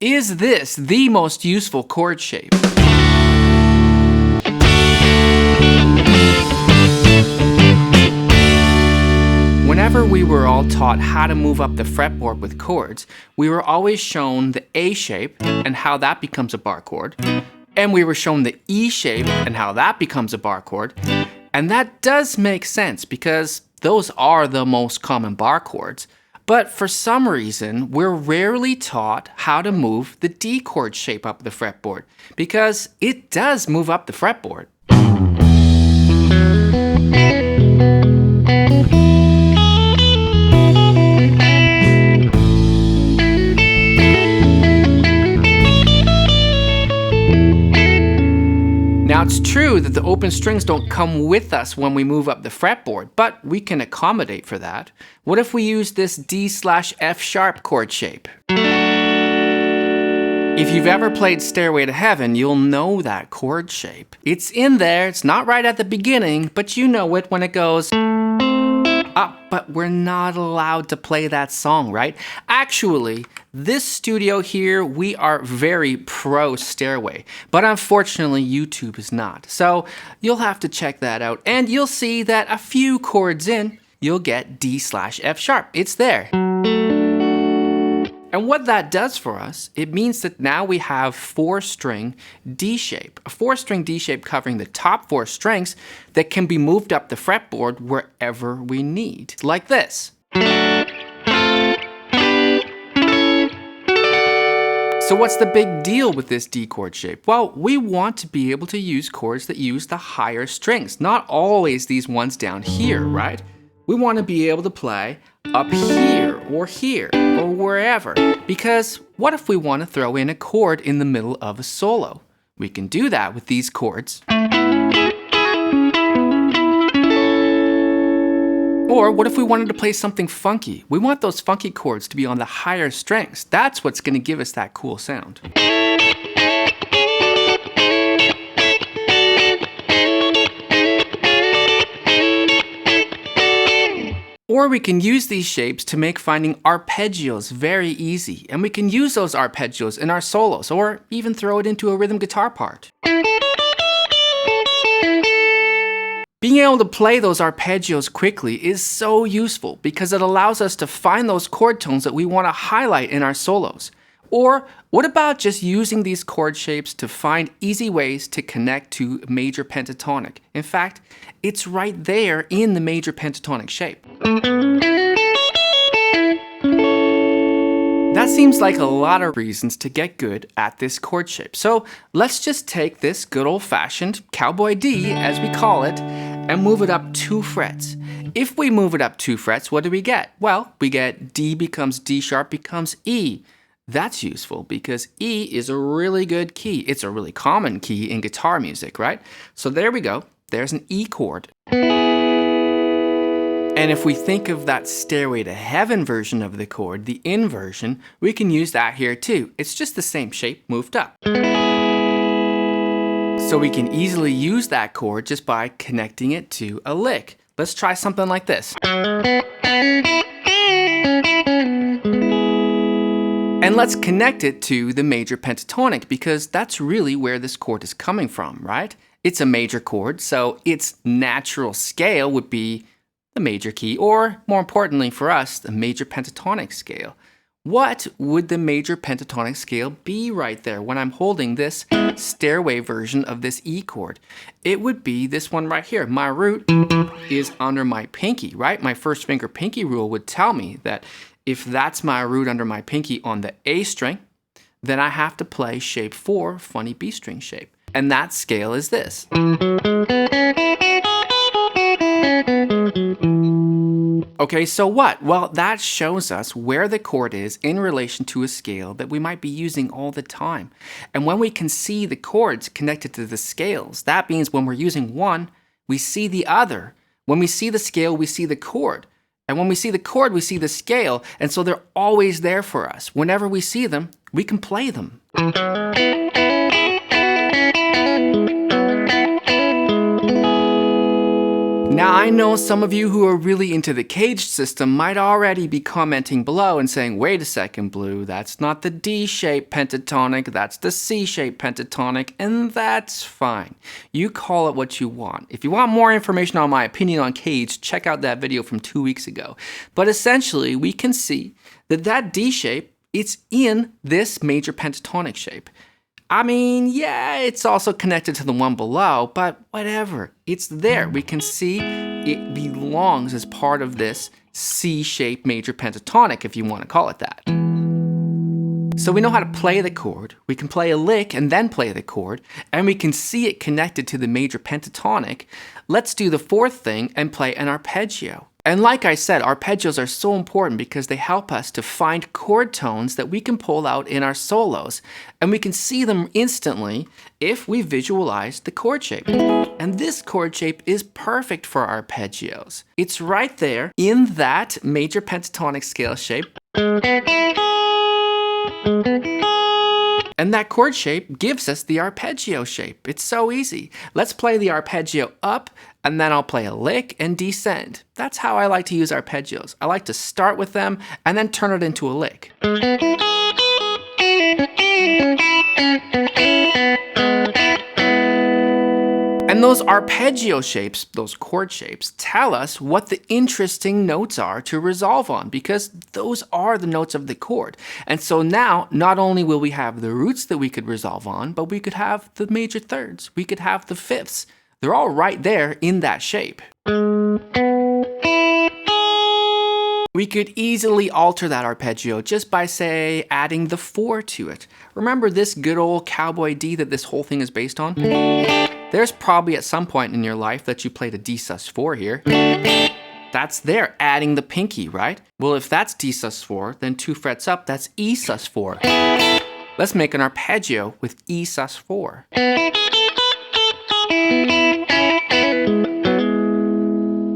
Is this the most useful chord shape? Whenever we were all taught how to move up the fretboard with chords, we were always shown the A shape and how that becomes a bar chord. And we were shown the E shape and how that becomes a bar chord. And that does make sense because those are the most common bar chords. But for some reason, we're rarely taught how to move the D chord shape up the fretboard because it does move up the fretboard. Now it's true that the open strings don't come with us when we move up the fretboard, but we can accommodate for that. What if we use this D/F sharp chord shape? If you've ever played Stairway to Heaven, you'll know that chord shape. It's in there, it's not right at the beginning, but you know it when it goes up, but we're not allowed to play that song, right? Actually, this studio here, we are very pro Stairway, but unfortunately YouTube is not. So you'll have to check that out and you'll see that a few chords in, you'll get D/F sharp. It's there. And what that does for us, it means that now we have 4-string D shape, a 4-string D shape covering the top 4 strings that can be moved up the fretboard wherever we need, like this. So what's the big deal with this D chord shape? Well, we want to be able to use chords that use the higher strings, not always these ones down here, right? We want to be able to play up here or wherever, because what if we want to throw in a chord in the middle of a solo? We can do that with these chords. Or what if we wanted to play something funky? We want those funky chords to be on the higher strings. That's what's going to give us that cool sound. Or we can use these shapes to make finding arpeggios very easy, and we can use those arpeggios in our solos, or even throw it into a rhythm guitar part. Being able to play those arpeggios quickly is so useful because it allows us to find those chord tones that we want to highlight in our solos. Or what about just using these chord shapes to find easy ways to connect to major pentatonic? In fact, it's right there in the major pentatonic shape. That seems like a lot of reasons to get good at this chord shape. So let's just take this good old-fashioned cowboy D, as we call it, and move it up 2 frets. If we move it up 2 frets, what do we get? Well, we get D becomes D sharp becomes E. That's useful because E is a really good key. It's a really common key in guitar music, right? So there we go. There's an E chord. And if we think of that Stairway to Heaven version of the chord, the inversion, we can use that here too. It's just the same shape moved up. So we can easily use that chord just by connecting it to a lick. Let's try something like this. And let's connect it to the major pentatonic because that's really where this chord is coming from, right? It's a major chord, so its natural scale would be the major key, or more importantly for us, the major pentatonic scale. What would the major pentatonic scale be right there when I'm holding this Stairway version of this E chord? It would be this one right here. My root is under my pinky, right? My first finger pinky rule would tell me that if that's my root under my pinky on the A string, then I have to play shape 4, funny B string shape. And that scale is this. Okay, so what? Well, that shows us where the chord is in relation to a scale that we might be using all the time. And when we can see the chords connected to the scales, that means when we're using one, we see the other. When we see the scale, we see the chord. And when we see the chord, we see the scale, and so they're always there for us. Whenever we see them, we can play them. Now, I know some of you who are really into the CAGED system might already be commenting below and saying, wait a second, Blue, that's not the D-shaped pentatonic, that's the C-shaped pentatonic, and that's fine. You call it what you want. If you want more information on my opinion on CAGED, check out that video from 2 weeks ago. But essentially, we can see that that D shape, it's in this major pentatonic shape. I mean, yeah, it's also connected to the one below, but whatever. It's there. We can see it belongs as part of this C-shaped major pentatonic, if you want to call it that. So we know how to play the chord. We can play a lick and then play the chord, and we can see it connected to the major pentatonic. Let's do the fourth thing and play an arpeggio. And like I said, arpeggios are so important because they help us to find chord tones that we can pull out in our solos. And we can see them instantly if we visualize the chord shape. And this chord shape is perfect for arpeggios. It's right there in that major pentatonic scale shape. And that chord shape gives us the arpeggio shape. It's so easy. Let's play the arpeggio up, and then I'll play a lick and descend. That's how I like to use arpeggios. I like to start with them and then turn it into a lick. And those arpeggio shapes, those chord shapes, tell us what the interesting notes are to resolve on, because those are the notes of the chord. And so now, not only will we have the roots that we could resolve on, but we could have the major thirds, we could have the fifths. They're all right there in that shape. We could easily alter that arpeggio just by, say, adding the 4 to it. Remember this good old cowboy D that this whole thing is based on? There's probably at some point in your life that you played a D sus4 here. That's there, adding the pinky, right? Well, if that's D sus4, then 2 frets up, that's E sus4. Let's make an arpeggio with E sus4.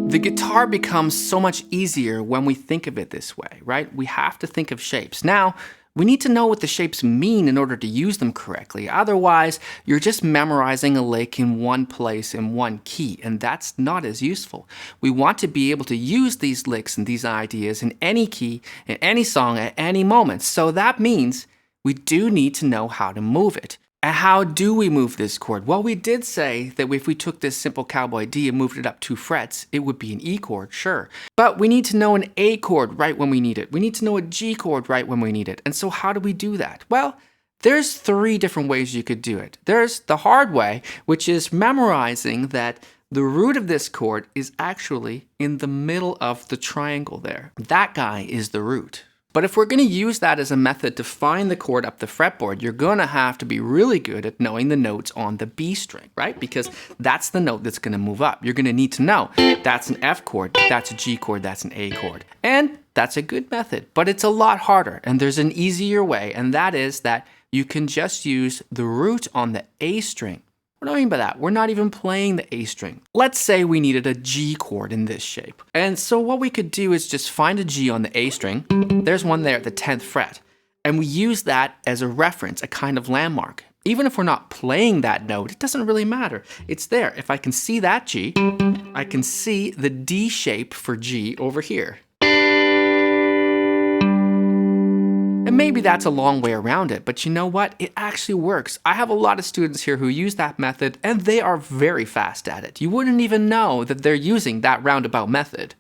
The guitar becomes so much easier when we think of it this way, right? We have to think of shapes. Now, we need to know what the shapes mean in order to use them correctly. Otherwise, you're just memorizing a lick in one place in one key, and that's not as useful. We want to be able to use these licks and these ideas in any key, in any song, at any moment. So that means we do need to know how to move it. And how do we move this chord? Well, we did say that if we took this simple cowboy D and moved it up 2 frets, it would be an E chord, sure. But we need to know an A chord right when we need it. We need to know a G chord right when we need it. And so how do we do that? Well, there's 3 different ways you could do it. There's the hard way, which is memorizing that the root of this chord is actually in the middle of the triangle there. That guy is the root. But if we're going to use that as a method to find the chord up the fretboard, you're going to have to be really good at knowing the notes on the B string, right? Because that's the note that's going to move up. You're going to need to know that's an F chord, that's a G chord, that's an A chord. And that's a good method, but it's a lot harder. And there's an easier way, and that is that you can just use the root on the A string. What do I mean by that? We're not even playing the A string. Let's say we needed a G chord in this shape. And so what we could do is just find a G on the A string. There's one there at the 10th fret. And we use that as a reference, a kind of landmark. Even if we're not playing that note, it doesn't really matter. It's there. If I can see that G, I can see the D shape for G over here. And maybe that's a long way around it, but you know what? It actually works. I have a lot of students here who use that method, and they are very fast at it. You wouldn't even know that they're using that roundabout method.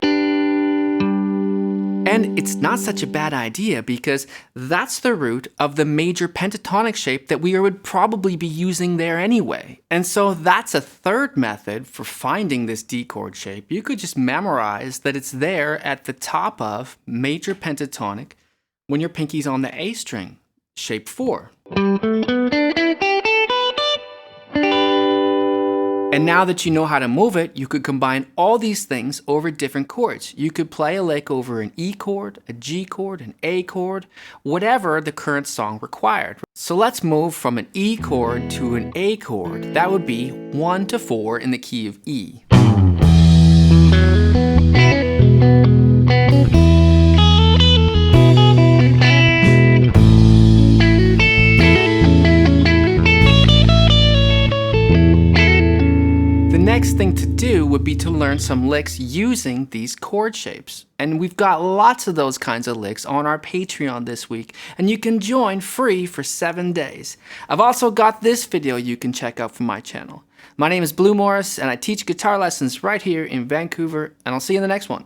And it's not such a bad idea because that's the root of the major pentatonic shape that we would probably be using there anyway. And so that's a third method for finding this D chord shape. You could just memorize that it's there at the top of major pentatonic when your pinky's on the A string, shape 4. And now that you know how to move it, you could combine all these things over different chords. You could play a lick over an E chord, a G chord, an A chord, whatever the current song required. So let's move from an E chord to an A chord. That would be 1 to 4 in the key of E. next next thing to do would be to learn some licks using these chord shapes. And we've got lots of those kinds of licks on our Patreon this week, and you can join free for 7 days. I've also got this video you can check out from my channel. My name is Blue Morris, and I teach guitar lessons right here in Vancouver, and I'll see you in the next one.